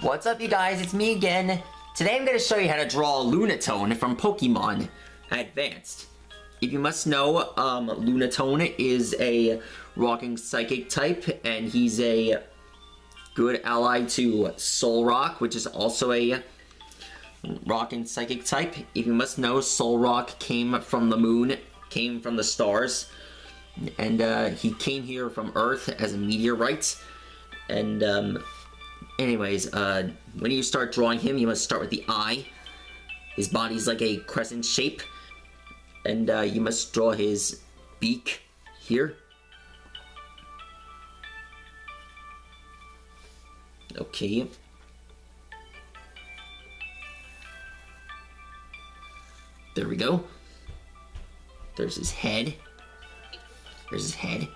What's up, you guys? It's me again. Today I'm going to show you how to draw Lunatone from Pokemon Advanced. If you must know, Lunatone is a rocking psychic type, and he's a good ally to Solrock, which is also a rocking psychic type. If you must know, Solrock came from the moon, came from the stars, and he came here from Earth as a meteorite. And anyways, when you start drawing him, you must start with the eye. His body's like a crescent shape, and you must draw his beak here. Okay. There we go. There's his head. There's his head.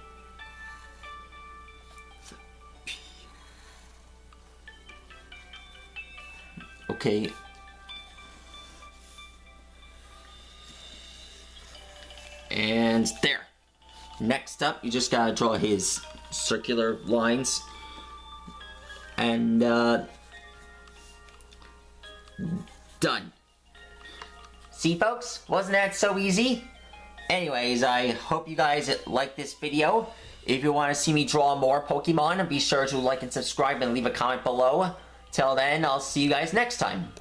Okay. And there. Next up, you just gotta draw his circular lines. And, done. See, folks? Wasn't that so easy? Anyways, I hope you guys like this video. If you want to see me draw more Pokemon, be sure to like and subscribe and leave a comment below. Till then, I'll see you guys next time.